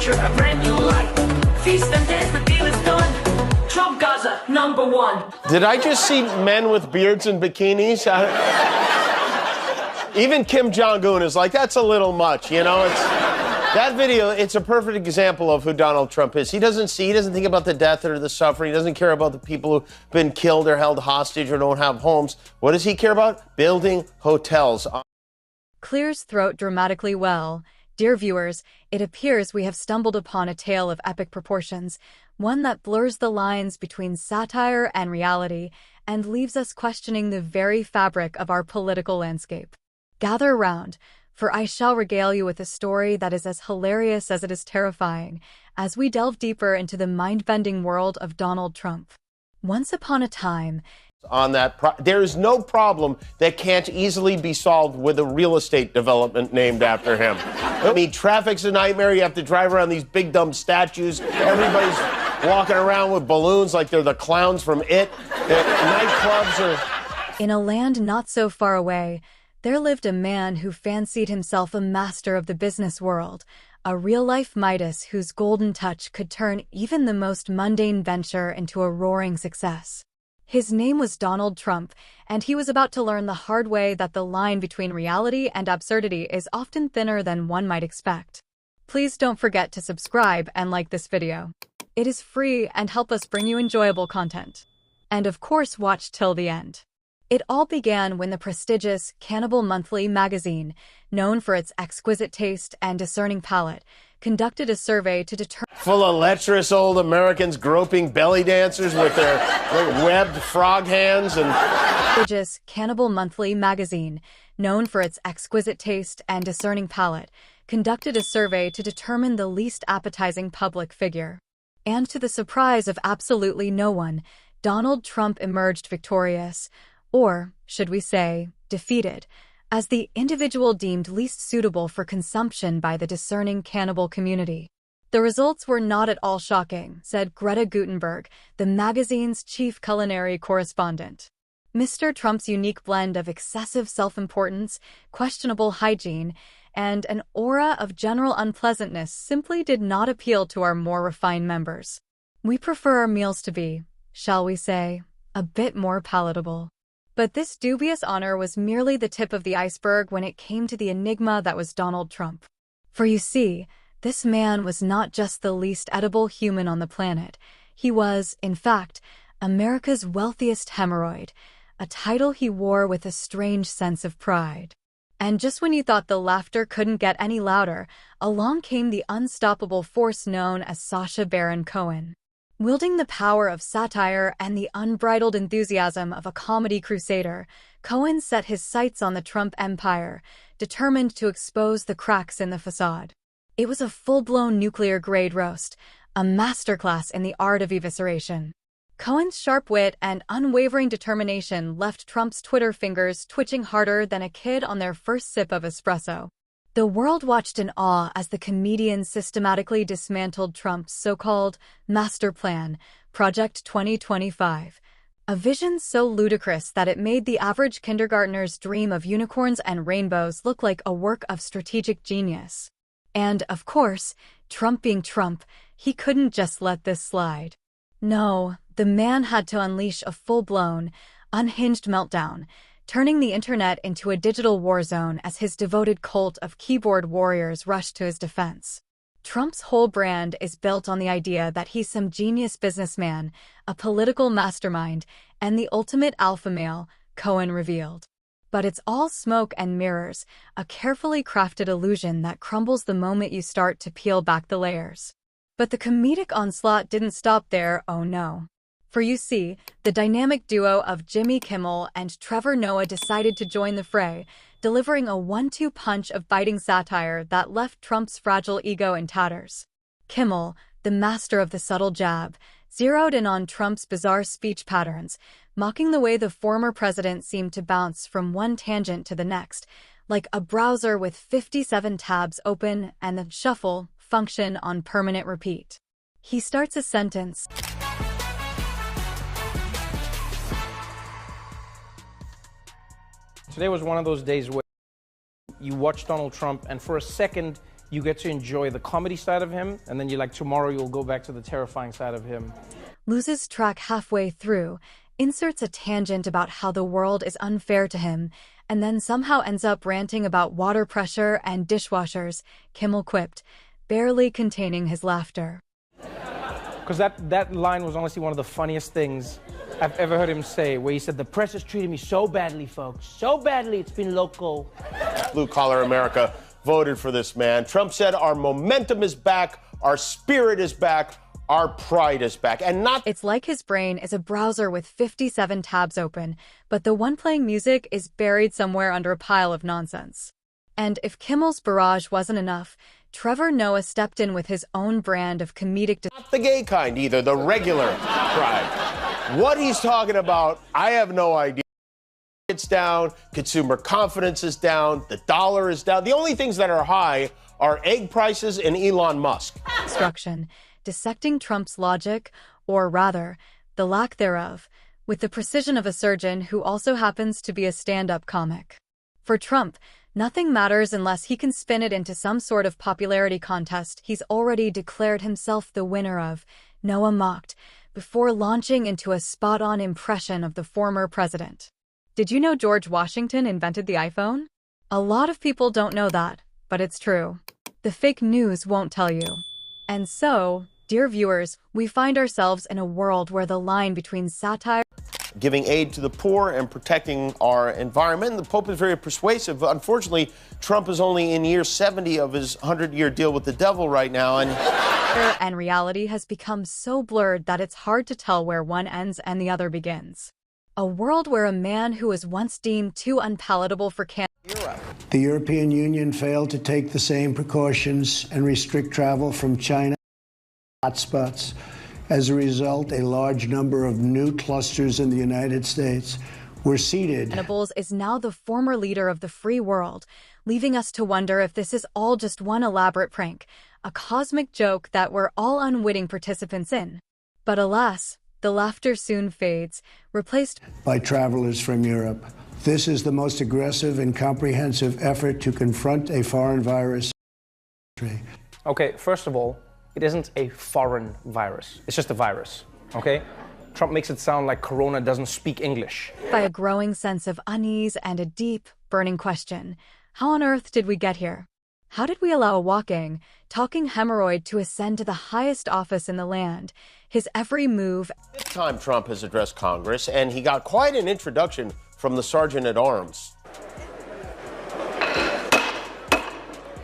future, a brand new life. Feast and dance, the deal is done. Trump Gaza, #1. Did I just see men with beards and bikinis? Even Kim Jong-un is like, that's a little much, you know? That video, it's a perfect example of who Donald Trump is. He doesn't think about the death or the suffering. He doesn't care about the people who've been killed or held hostage or don't have homes. What does he care about? Building hotels. Clears throat dramatically well. Dear viewers, it appears we have stumbled upon a tale of epic proportions, one that blurs the lines between satire and reality and leaves us questioning the very fabric of our political landscape. Gather around, for I shall regale you with a story that is as hilarious as it is terrifying, as we delve deeper into the mind-bending world of Donald Trump. Once upon a time, there is no problem that can't easily be solved with a real estate development named after him. I mean, traffic's a nightmare. You have to drive around these big dumb statues. Everybody's walking around with balloons like they're the clowns from It. Nightclubs are... In a land not so far away, there lived a man who fancied himself a master of the business world, a real-life Midas whose golden touch could turn even the most mundane venture into a roaring success. His name was Donald Trump, and he was about to learn the hard way that the line between reality and absurdity is often thinner than one might expect. Please don't forget to subscribe and like this video. It is free and help us bring you enjoyable content. And of course, watch till the end. It all began when the prestigious Cannibal Monthly magazine, known for its exquisite taste and discerning palate, conducted a survey to determine... Full of lecherous old Americans groping belly dancers with their webbed frog hands and... Prestigious Cannibal Monthly magazine, known for its exquisite taste and discerning palate, conducted a survey to determine the least appetizing public figure. And to the surprise of absolutely no one, Donald Trump emerged victorious, or, should we say, defeated, as the individual deemed least suitable for consumption by the discerning cannibal community. The results were not at all shocking, said Greta Gutenberg, the magazine's chief culinary correspondent. Mr. Trump's unique blend of excessive self-importance, questionable hygiene, and an aura of general unpleasantness simply did not appeal to our more refined members. We prefer our meals to be, shall we say, a bit more palatable. But this dubious honor was merely the tip of the iceberg when it came to the enigma that was Donald Trump. For you see, this man was not just the least edible human on the planet. He was, in fact, America's wealthiest hemorrhoid, a title he wore with a strange sense of pride. And just when you thought the laughter couldn't get any louder, along came the unstoppable force known as Sacha Baron Cohen. Wielding the power of satire and the unbridled enthusiasm of a comedy crusader, Cohen set his sights on the Trump empire, determined to expose the cracks in the facade. It was a full-blown nuclear-grade roast, a masterclass in the art of evisceration. Cohen's sharp wit and unwavering determination left Trump's Twitter fingers twitching harder than a kid on their first sip of espresso. The world watched in awe as the comedian systematically dismantled Trump's so-called master plan, Project 2025, a vision so ludicrous that it made the average kindergartner's dream of unicorns and rainbows look like a work of strategic genius. And, of course, Trump being Trump, he couldn't just let this slide. No, the man had to unleash a full-blown, unhinged meltdown, turning the internet into a digital war zone as his devoted cult of keyboard warriors rushed to his defense. Trump's whole brand is built on the idea that he's some genius businessman, a political mastermind, and the ultimate alpha male, Cohen revealed. But it's all smoke and mirrors, a carefully crafted illusion that crumbles the moment you start to peel back the layers. But the comedic onslaught didn't stop there, oh no. For you see, the dynamic duo of Jimmy Kimmel and Trevor Noah decided to join the fray, delivering a 1-2 punch of biting satire that left Trump's fragile ego in tatters. Kimmel, the master of the subtle jab, zeroed in on Trump's bizarre speech patterns, mocking the way the former president seemed to bounce from one tangent to the next, like a browser with 57 tabs open and the shuffle function on permanent repeat. He starts a sentence. Today was one of those days where you watch Donald Trump and for a second You get to enjoy the comedy side of him, and then tomorrow you'll go back to the terrifying side of him. Loses track halfway through, inserts a tangent about how the world is unfair to him, and then somehow ends up ranting about water pressure and dishwashers, Kimmel quipped, barely containing his laughter. Because that line was honestly one of the funniest things I've ever heard him say, where he said, "The press has treated me so badly, folks. So badly, it's been local." Blue-collar America voted for this man. Trump said our momentum is back, our spirit is back, our pride is back. And not... It's like his brain is a browser with 57 tabs open, but the one playing music is buried somewhere under a pile of nonsense. And if Kimmel's barrage wasn't enough, Trevor Noah stepped in with his own brand of comedic... Not the gay kind either, the regular pride. What he's talking about, I have no idea. It's down, consumer confidence is down, the dollar is down. The only things that are high are egg prices and Elon Musk. Instruction, dissecting Trump's logic, or rather, the lack thereof, with the precision of a surgeon who also happens to be a stand-up comic. For Trump, nothing matters unless he can spin it into some sort of popularity contest he's already declared himself the winner of, Noah mocked, before launching into a spot-on impression of the former president. Did you know George Washington invented the iPhone? A lot of people don't know that, but it's true. The fake news won't tell you. And so, dear viewers, we find ourselves in a world where the line between satire, giving aid to the poor and protecting our environment. The Pope is very persuasive. Unfortunately, Trump is only in year 70 of his 100-year deal with the devil right now. And reality has become so blurred that it's hard to tell where one ends and the other begins. A world where a man who was once deemed too unpalatable for Europe. The European Union failed to take the same precautions and restrict travel from China hotspots. As a result, a large number of new clusters in the United States were seeded. Venables is now the former leader of the free world, leaving us to wonder if this is all just one elaborate prank, a cosmic joke that we're all unwitting participants in. But alas, the laughter soon fades, replaced by travelers from Europe. This is the most aggressive and comprehensive effort to confront a foreign virus. Okay, first of all, it isn't a foreign virus. It's just a virus, okay? Trump makes it sound like Corona doesn't speak English. By a growing sense of unease and a deep, burning question. How on earth did we get here? How did we allow a walking, talking hemorrhoid to ascend to the highest office in the land? His every move... This time Trump has addressed Congress, and he got quite an introduction from the Sergeant-at-Arms.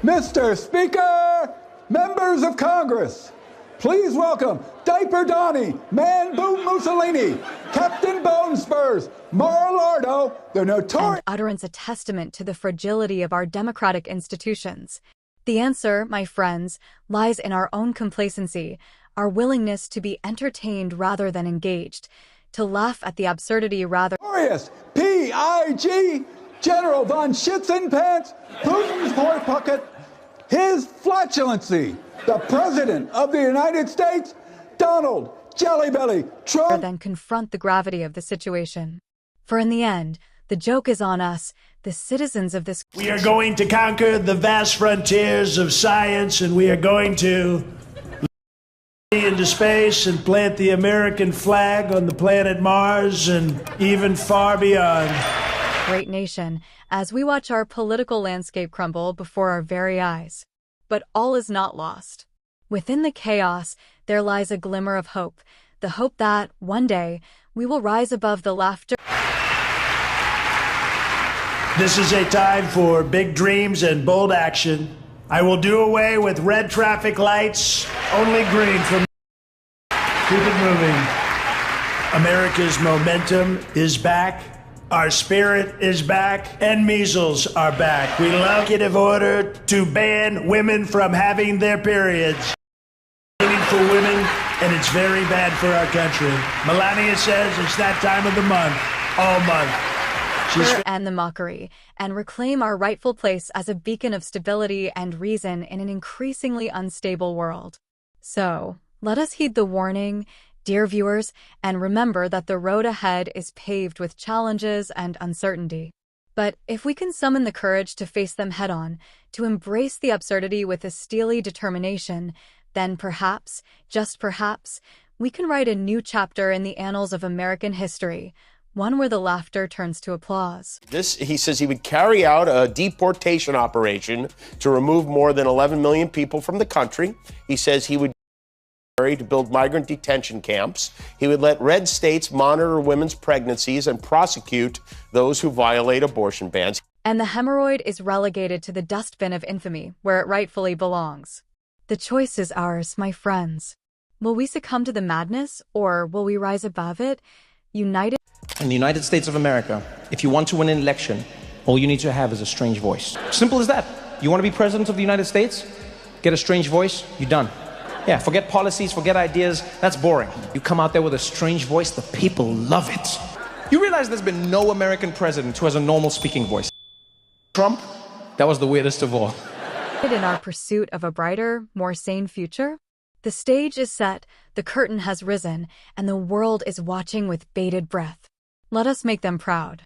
Mr. Speaker, members of Congress, please welcome Diaper Donnie, Man Boom Mussolini, Captain Bone Spurs, Mar-a-Lardo, the notorious... And utterance a testament to the fragility of our democratic institutions. The answer, my friends, lies in our own complacency, our willingness to be entertained rather than engaged, to laugh at the absurdity rather... Notorious P.I.G. General von Schitzenpants, Putin's pork bucket, His flatulency, the President of the United States, Donald Jellybelly Trump... Than confront the gravity of the situation. For in the end, the joke is on us, the citizens of this... We are going to conquer the vast frontiers of science, and we are going to into space and plant the American flag on the planet Mars and even far beyond. Great nation, as we watch our political landscape crumble before our very eyes. But all is not lost. Within the chaos, there lies a glimmer of hope, the hope that, one day, we will rise above the laughter. This is a time for big dreams and bold action. I will do away with red traffic lights, only green from... Keep it moving. America's momentum is back. Our spirit is back, and measles are back. We love executive order to ban women from having their periods. For women, and it's very bad for our country. Melania says it's that time of the month, all month. And the mockery, and reclaim our rightful place as a beacon of stability and reason in an increasingly unstable world. So, let us heed the warning, dear viewers, and remember that the road ahead is paved with challenges and uncertainty. But if we can summon the courage to face them head-on, to embrace the absurdity with a steely determination, then perhaps, just perhaps, we can write a new chapter in the annals of American history, one where the laughter turns to applause. He says he would carry out a deportation operation to remove more than 11 million people from the country. He says he would to build migrant detention camps. He would let red states monitor women's pregnancies and prosecute those who violate abortion bans. And the hemorrhoid is relegated to the dustbin of infamy, where it rightfully belongs. The choice is ours, my friends. Will we succumb to the madness, or will we rise above it, united? In the United States of America, if you want to win an election, all you need to have is a strange voice. Simple as that. You want to be president of the United States? Get a strange voice, you're done. Yeah, forget policies, forget ideas, that's boring. You come out there with a strange voice, the people love it. You realize there's been no American president who has a normal speaking voice. Trump? That was the weirdest of all. In our pursuit of a brighter, more sane future, the stage is set, the curtain has risen, and the world is watching with bated breath. Let us make them proud.